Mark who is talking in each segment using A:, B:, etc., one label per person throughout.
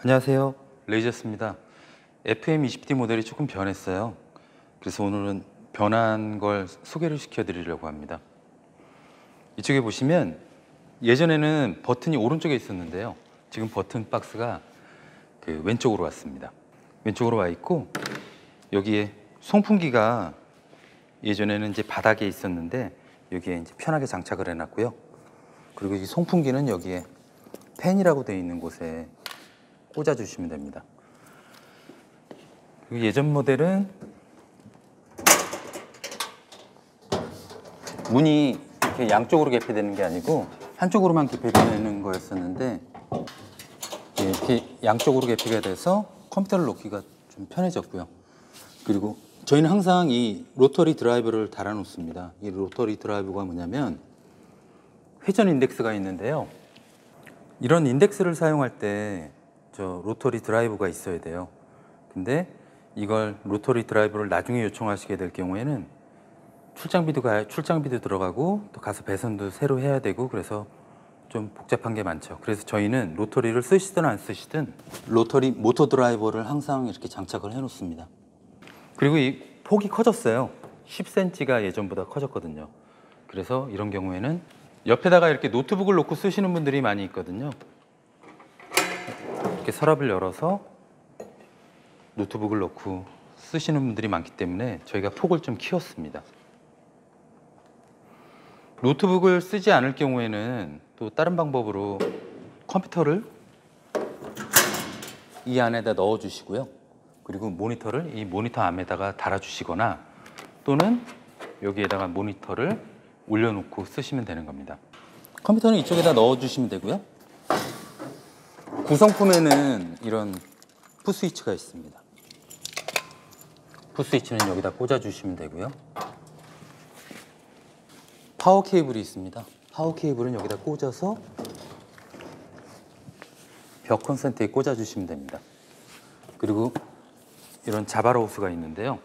A: 안녕하세요, 레이저스입니다. FM20D 모델이 조금 변했어요. 그래서 오늘은 변한 걸 소개를 시켜드리려고 합니다. 이쪽에 보시면 예전에는 버튼이 오른쪽에 있었는데요, 지금 버튼 박스가 왼쪽으로 왔습니다. 왼쪽으로 와 있고, 여기에 송풍기가 예전에는 이제 바닥에 있었는데 여기에 이제 편하게 장착을 해놨고요. 그리고 이 송풍기는 여기에 팬이라고 되어 있는 곳에 꽂아주시면 됩니다. 그리고 예전 모델은 문이 이렇게 양쪽으로 개폐되는 게 아니고 한쪽으로만 개폐되는 거였었는데, 이렇게 양쪽으로 개폐가 돼서 컴퓨터를 놓기가 좀 편해졌고요. 그리고 저희는 항상 이 로터리 드라이브를 달아 놓습니다. 이 로터리 드라이브가 뭐냐면 회전 인덱스가 있는데요, 이런 인덱스를 사용할 때 저 로터리 드라이브가 있어야 돼요. 근데 이걸 로터리 드라이브를 나중에 요청하시게 될 경우에는 출장비도 들어가고 또 가서 배선도 새로 해야 되고, 그래서 좀 복잡한 게 많죠. 그래서 저희는 로터리를 쓰시든 안 쓰시든 로터리 모터 드라이버를 항상 이렇게 장착을 해 놓습니다. 그리고 이 폭이 커졌어요. 10cm가 예전보다 커졌거든요. 그래서 이런 경우에는 옆에다가 이렇게 노트북을 놓고 쓰시는 분들이 많이 있거든요. 이렇게 서랍을 열어서 노트북을 놓고 쓰시는 분들이 많기 때문에 저희가 폭을 좀 키웠습니다. 노트북을 쓰지 않을 경우에는 또 다른 방법으로 컴퓨터를 이 안에다 넣어 주시고요. 그리고 모니터를 이 모니터 암에다가 달아 주시거나, 또는 여기에다가 모니터를 올려놓고 쓰시면 되는 겁니다. 컴퓨터는 이쪽에다 넣어 주시면 되고요. 구성품에는 이런 풋스위치가 있습니다. 풋스위치는 여기다 꽂아 주시면 되고요. 파워 케이블이 있습니다. 파워 케이블은 여기다 꽂아서 벽 콘센트에 꽂아 주시면 됩니다. 그리고 이런 자바라 호스가 있는데요,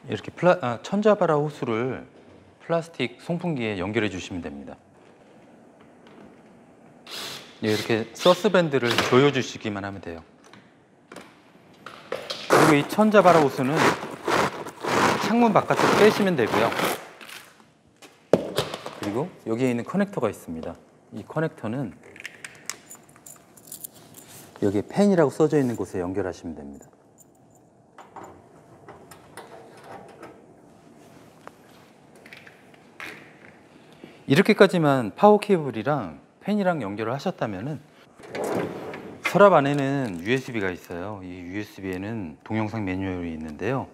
A: 이렇게 천자바라 호스를 플라스틱 송풍기에 연결해 주시면 됩니다. 이렇게 서스밴드를 조여 주시기만 하면 돼요. 그리고 이 천자바라 호스는 창문 바깥으로 빼시면 되고요. 그리고 여기에 있는 커넥터가 있습니다. 이 커넥터는 여기에 펜이라고 써져 있는 곳에 연결하시면 됩니다. 이렇게까지만 파워 케이블이랑 펜이랑 연결을 하셨다면은, 서랍 안에는 USB가 있어요. 이 USB에는 동영상 매뉴얼이 있는데요,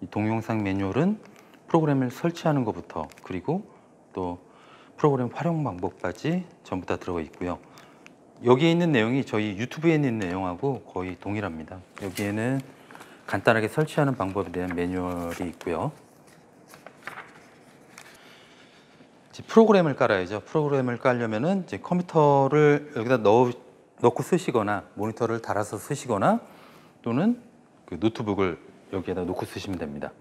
A: 이 동영상 매뉴얼은 프로그램을 설치하는 것부터, 그리고 또 프로그램 활용 방법까지 전부 다 들어가 있고요. 여기에 있는 내용이 저희 유튜브에 있는 내용하고 거의 동일합니다. 여기에는 간단하게 설치하는 방법에 대한 매뉴얼이 있고요. 프로그램을 깔아야죠. 프로그램을 깔려면은 이제 컴퓨터를 여기다 넣고 쓰시거나, 모니터를 달아서 쓰시거나, 또는 노트북을 여기에다 놓고 쓰시면 됩니다.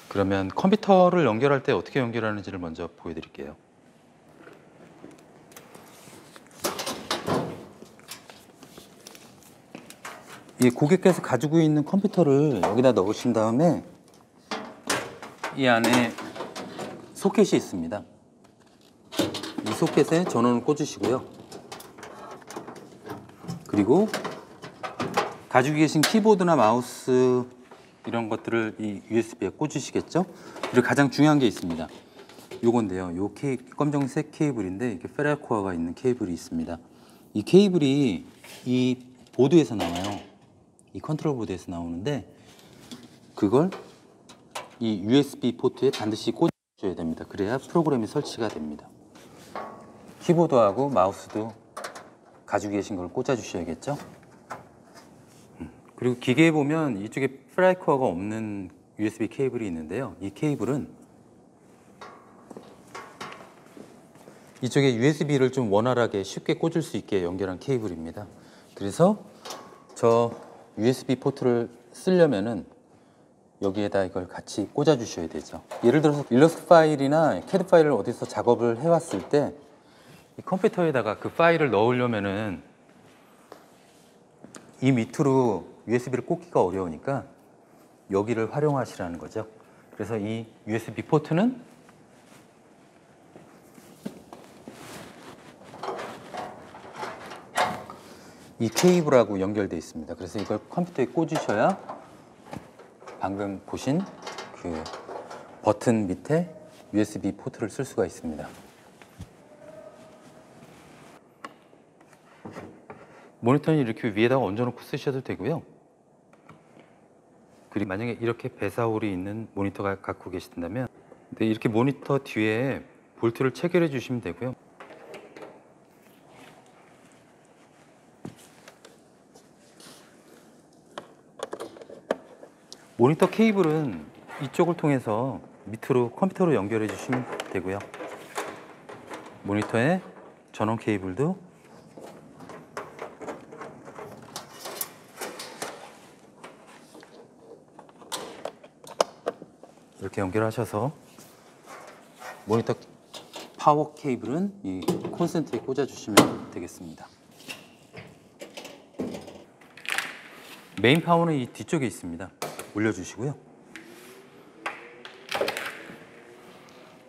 A: 그러면 컴퓨터를 연결할 때 어떻게 연결하는지를 먼저 보여드릴게요. 이 고객께서 가지고 있는 컴퓨터를 여기다 넣으신 다음에 이 안에 소켓이 있습니다. 이 소켓에 전원을 꽂으시고요. 그리고 가지고 계신 키보드나 마우스 이런 것들을 이 USB에 꽂으시겠죠? 그리고 가장 중요한 게 있습니다. 요건데요, 요 검정색 케이블인데, 이렇게 페라코어가 있는 케이블이 있습니다. 이 케이블이 이 보드에서 나와요. 이 컨트롤 보드에서 나오는데, 그걸 이 USB 포트에 반드시 꽂아줘야 됩니다. 그래야 프로그램이 설치가 됩니다. 키보드하고 마우스도 가지고 계신 걸 꽂아 주셔야겠죠? 그리고 기계에 보면 이쪽에 프라이코어가 없는 USB 케이블이 있는데요, 이 케이블은 이쪽에 USB를 좀 원활하게 쉽게 꽂을 수 있게 연결한 케이블입니다. 그래서 저 USB 포트를 쓰려면은 여기에다 이걸 같이 꽂아 주셔야 되죠. 예를 들어서 일러스트 파일이나 CAD 파일을 어디서 작업을 해왔을 때 이 컴퓨터에다가 그 파일을 넣으려면은 이 밑으로 USB를 꽂기가 어려우니까 여기를 활용하시라는 거죠. 그래서 이 USB 포트는 이 케이블하고 연결되어 있습니다. 그래서 이걸 컴퓨터에 꽂으셔야 방금 보신 그 버튼 밑에 USB 포트를 쓸 수가 있습니다. 모니터는 이렇게 위에다가 얹어놓고 쓰셔도 되고요. 그리고 만약에 이렇게 배사홀이 있는 모니터가 갖고 계신다면 이렇게 모니터 뒤에 볼트를 체결해 주시면 되고요. 모니터 케이블은 이쪽을 통해서 밑으로 컴퓨터로 연결해 주시면 되고요. 모니터의 전원 케이블도 이렇게 연결하셔서 모니터 파워 케이블은 이 콘센트에 꽂아 주시면 되겠습니다. 메인 파워는 이 뒤쪽에 있습니다. 올려주시고요.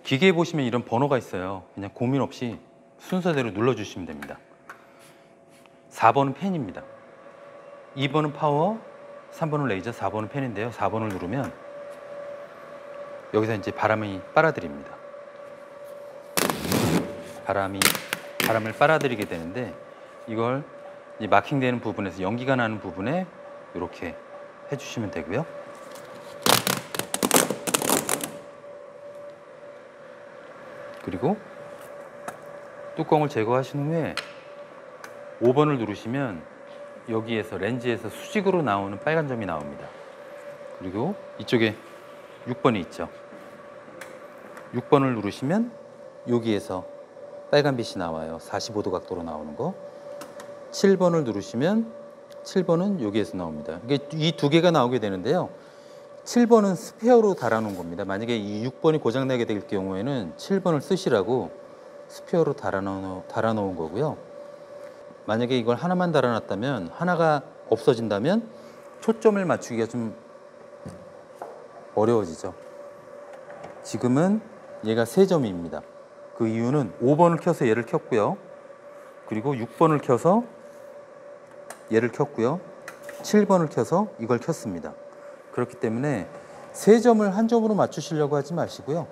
A: 기계에 보시면 이런 번호가 있어요. 그냥 고민 없이 순서대로 눌러주시면 됩니다. 4번은 팬입니다. 2번은 파워, 3번은 레이저, 4번은 팬인데요. 4번을 누르면 여기서 이제 바람이 빨아들입니다. 바람을 빨아들이게 되는데 이걸 이제 마킹되는 부분에서 연기가 나는 부분에 이렇게 해주시면 되고요. 그리고 뚜껑을 제거하신 후에 5번을 누르시면 여기에서 렌즈에서 수직으로 나오는 빨간 점이 나옵니다. 그리고 이쪽에 6번이 있죠. 6번을 누르시면 여기에서 빨간 빛이 나와요. 45도 각도로 나오는 거. 7번을 누르시면 7번은 여기에서 나옵니다. 이게 이 두 개가 나오게 되는데요. 7번은 스페어로 달아놓은 겁니다. 만약에 이 6번이 고장나게 될 경우에는 7번을 쓰시라고 스페어로 달아놓은 거고요. 만약에 이걸 하나만 달아놨다면 하나가 없어진다면 초점을 맞추기가 좀 어려워지죠. 지금은 얘가 3점입니다. 그 이유는 5번을 켜서 얘를 켰고요. 그리고 6번을 켜서 얘를 켰고요. 7번을 켜서 이걸 켰습니다. 그렇기 때문에 3점을 한 점으로 맞추시려고 하지 마시고요.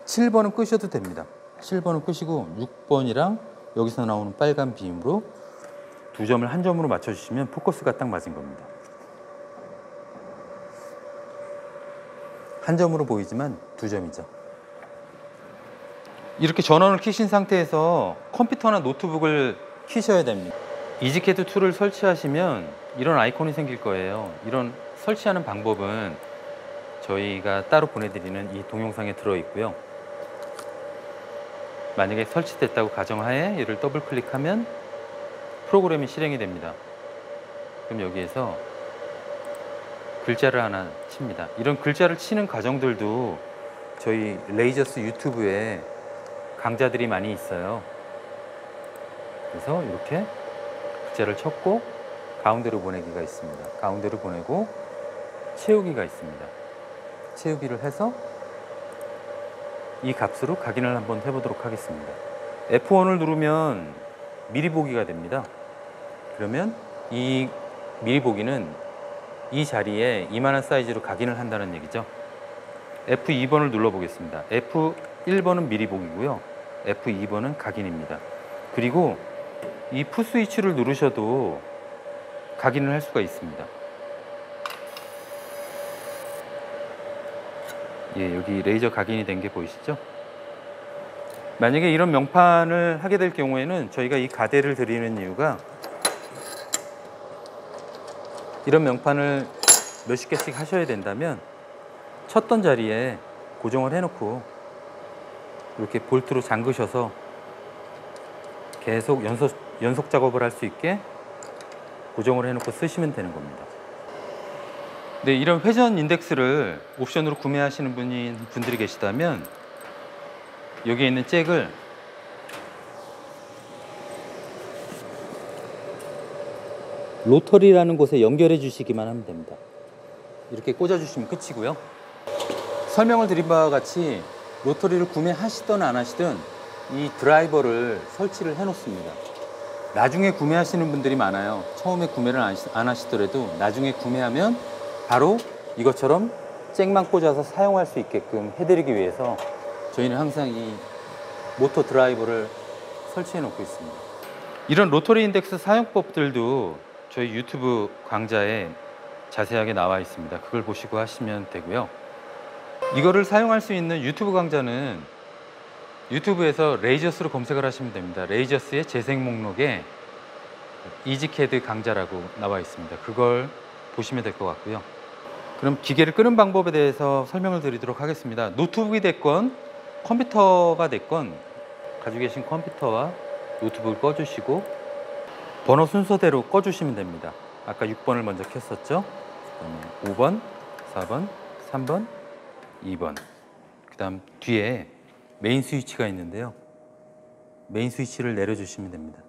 A: 7번은 끄셔도 됩니다. 7번은 끄시고 6번이랑 여기서 나오는 빨간 빔으로 2점을 한 점으로 맞춰주시면 포커스가 딱 맞은 겁니다. 한 점으로 보이지만 2점이죠. 이렇게 전원을 켜신 상태에서 컴퓨터나 노트북을 켜셔야 됩니다. 이지캐드 툴을 설치하시면 이런 아이콘이 생길 거예요. 이런 설치하는 방법은 저희가 따로 보내드리는 이 동영상에 들어있고요. 만약에 설치됐다고 가정하에 얘를 더블 클릭하면 프로그램이 실행이 됩니다. 그럼 여기에서 글자를 하나 칩니다. 이런 글자를 치는 과정들도 저희 레이저스 유튜브에 강좌들이 많이 있어요. 그래서 이렇게 글자를 쳤고 가운데로 보내기가 있습니다. 가운데로 보내고 채우기가 있습니다. 채우기를 해서 이 값으로 각인을 한번 해보도록 하겠습니다. F1을 누르면 미리 보기가 됩니다. 그러면 이 미리 보기는 이 자리에 이만한 사이즈로 각인을 한다는 얘기죠. F2번을 눌러보겠습니다. F1번은 미리 보기고요. F2번은 각인입니다. 그리고 이 푸스위치를 누르셔도 각인을 할 수가 있습니다. 예, 여기 레이저 각인이 된 게 보이시죠? 만약에 이런 명판을 하게 될 경우에는 저희가 이 가대를 드리는 이유가 이런 명판을 몇십 개씩 하셔야 된다면 쳤던 자리에 고정을 해놓고 이렇게 볼트로 잠그셔서 계속 연속 작업을 할 수 있게 고정을 해놓고 쓰시면 되는 겁니다. 네, 이런 회전 인덱스를 옵션으로 구매하시는 분들이 계시다면 여기에 있는 잭을 로터리라는 곳에 연결해 주시기만 하면 됩니다. 이렇게 꽂아 주시면 끝이고요. 설명을 드린 바와 같이 로터리를 구매하시든 안 하시든 이 드라이버를 설치를 해 놓습니다. 나중에 구매하시는 분들이 많아요. 처음에 구매를 안 하시더라도 나중에 구매하면 바로 이것처럼 잭만 꽂아서 사용할 수 있게끔 해드리기 위해서 저희는 항상 이 모터 드라이버를 설치해 놓고 있습니다. 이런 로터리 인덱스 사용법들도 저희 유튜브 강좌에 자세하게 나와 있습니다. 그걸 보시고 하시면 되고요. 이거를 사용할 수 있는 유튜브 강좌는 유튜브에서 레이저스로 검색을 하시면 됩니다. 레이저스의 재생 목록에 이지캐드 강좌라고 나와 있습니다. 그걸 보시면 될 것 같고요. 그럼 기계를 끄는 방법에 대해서 설명을 드리도록 하겠습니다. 노트북이 됐건 컴퓨터가 됐건 가지고 계신 컴퓨터와 노트북을 꺼주시고 번호 순서대로 꺼주시면 됩니다. 아까 6번을 먼저 켰었죠. 그다음에 5번, 4번, 3번, 2번. 그 다음 뒤에 메인 스위치가 있는데요. 메인 스위치를 내려주시면 됩니다.